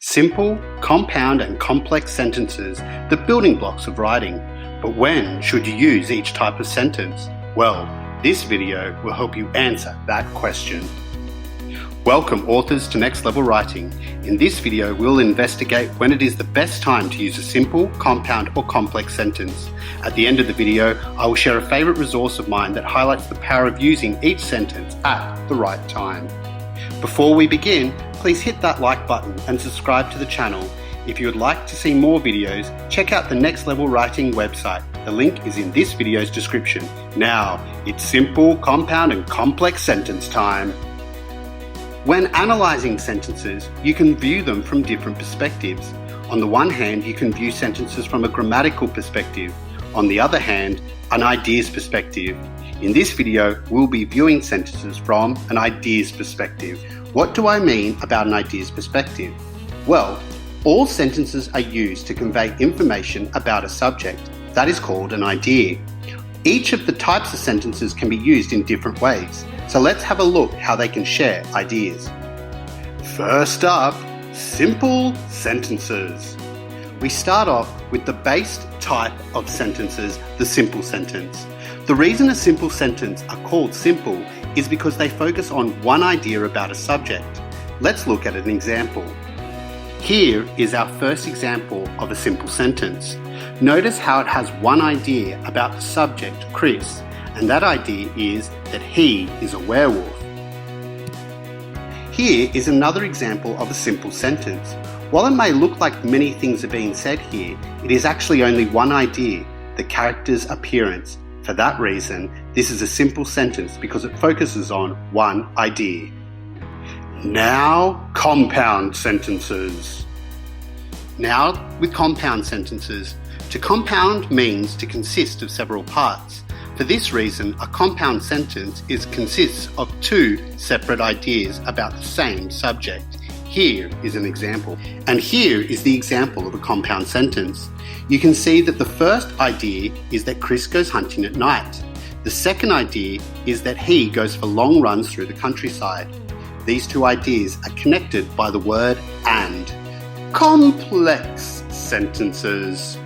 Simple, compound and complex sentences, the building blocks of writing. But when should you use each type of sentence? Well, this video will help you answer that question. Welcome authors to Next Level Writing. In this video, we'll investigate when it is the best time to use a simple, compound or complex sentence. At the end of the video, I will share a favourite resource of mine that highlights the power of using each sentence at the right time. Before we begin, please hit that like button and subscribe to the channel. If you would like to see more videos, check out the Next Level Writing website. The link is in this video's description. Now, it's simple, compound and complex sentence time. When analysing sentences, you can view them from different perspectives. On the one hand, you can view sentences from a grammatical perspective. On the other hand, an ideas perspective. In this video, we'll be viewing sentences from an ideas perspective. What do I mean about an ideas perspective? Well, all sentences are used to convey information about a subject. That is called an idea. Each of the types of sentences can be used in different ways. So let's have a look how they can share ideas. First up, simple sentences. We start off with the base type of sentences, the simple sentence. The reason a simple sentence are called simple is because they focus on one idea about a subject. Let's look at an example. Here is our first example of a simple sentence. Notice how it has one idea about the subject, Chris, and that idea is that he is a werewolf. Here is another example of a simple sentence. While it may look like many things are being said here, it is actually only one idea, the character's appearance. For that reason, this is a simple sentence because it focuses on one idea. Now, compound sentences. Now, with compound sentences. To compound means to consist of several parts. For this reason, a compound sentence consists of two separate ideas about the same subject. Here is an example. And here is the example of a compound sentence. You can see that the first idea is that Chris goes hunting at night. The second idea is that he goes for long runs through the countryside. These two ideas are connected by the word and. Complex sentences.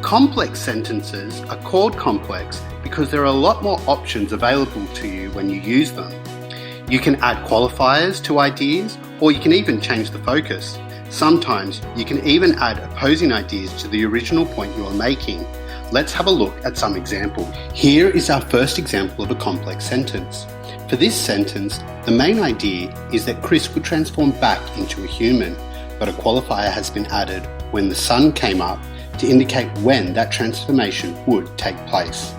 Complex sentences are called complex because there are a lot more options available to you when you use them. You can add qualifiers to ideas, or you can even change the focus. Sometimes you can even add opposing ideas to the original point you are making. Let's have a look at some examples. Here is our first example of a complex sentence. For this sentence, the main idea is that Chris would transform back into a human, but a qualifier has been added when the sun came up to indicate when that transformation would take place.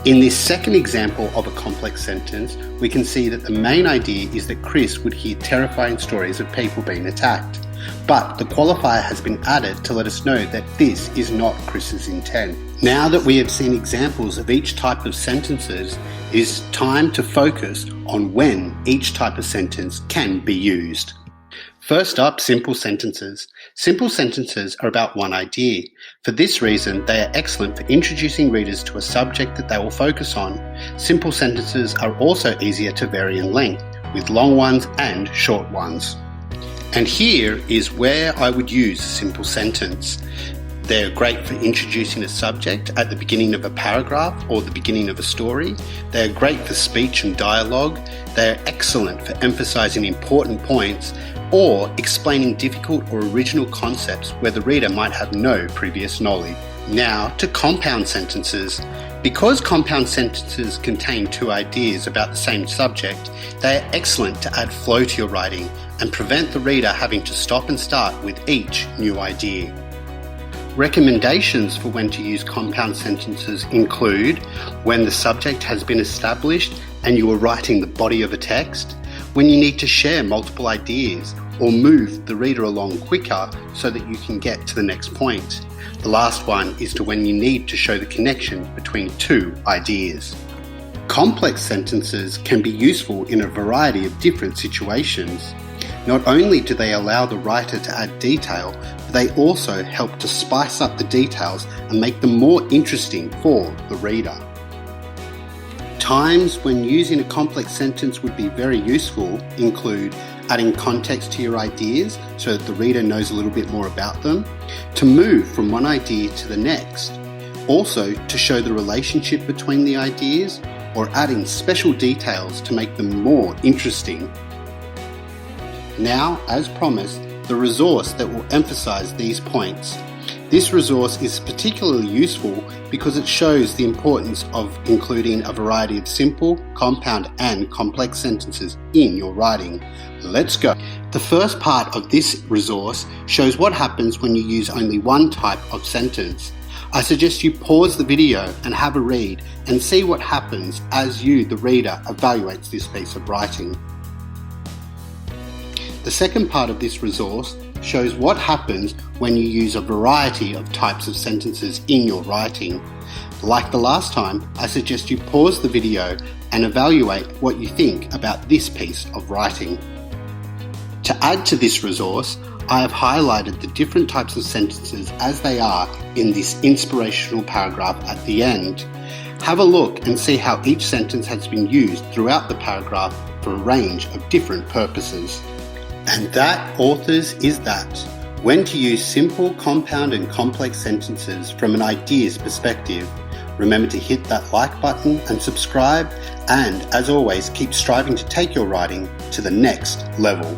In this second example of a complex sentence, we can see that the main idea is that Chris would hear terrifying stories of people being attacked. But the qualifier has been added to let us know that this is not Chris's intent. Now that we have seen examples of each type of sentences, it is time to focus on when each type of sentence can be used. First up, simple sentences. Simple sentences are about one idea. For this reason, they are excellent for introducing readers to a subject that they will focus on. Simple sentences are also easier to vary in length, with long ones and short ones. And here is where I would use a simple sentence. They're great for introducing a subject at the beginning of a paragraph or the beginning of a story. They are great for speech and dialogue. They are excellent for emphasizing important points or explaining difficult or original concepts where the reader might have no previous knowledge. Now to compound sentences. Because compound sentences contain two ideas about the same subject, they are excellent to add flow to your writing and prevent the reader having to stop and start with each new idea. Recommendations for when to use compound sentences include when the subject has been established and you are writing the body of a text, when you need to share multiple ideas or move the reader along quicker so that you can get to the next point. The last one is to when you need to show the connection between two ideas. Complex sentences can be useful in a variety of different situations. Not only do they allow the writer to add detail, but they also help to spice up the details and make them more interesting for the reader. Times when using a complex sentence would be very useful include adding context to your ideas so that the reader knows a little bit more about them, to move from one idea to the next, also to show the relationship between the ideas, or adding special details to make them more interesting. Now, as promised, the resource that will emphasize these points. This resource is particularly useful because it shows the importance of including a variety of simple, compound, and complex sentences in your writing. Let's go. The first part of this resource shows what happens when you use only one type of sentence. I suggest you pause the video and have a read and see what happens as you, the reader, evaluates this piece of writing. The second part of this resource shows what happens when you use a variety of types of sentences in your writing. Like the last time, I suggest you pause the video and evaluate what you think about this piece of writing. To add to this resource, I have highlighted the different types of sentences as they are in this inspirational paragraph at the end. Have a look and see how each sentence has been used throughout the paragraph for a range of different purposes. And that, authors, is that. When to use simple, compound and complex sentences from an ideas perspective. Remember to hit that like button and subscribe, and as always, keep striving to take your writing to the next level.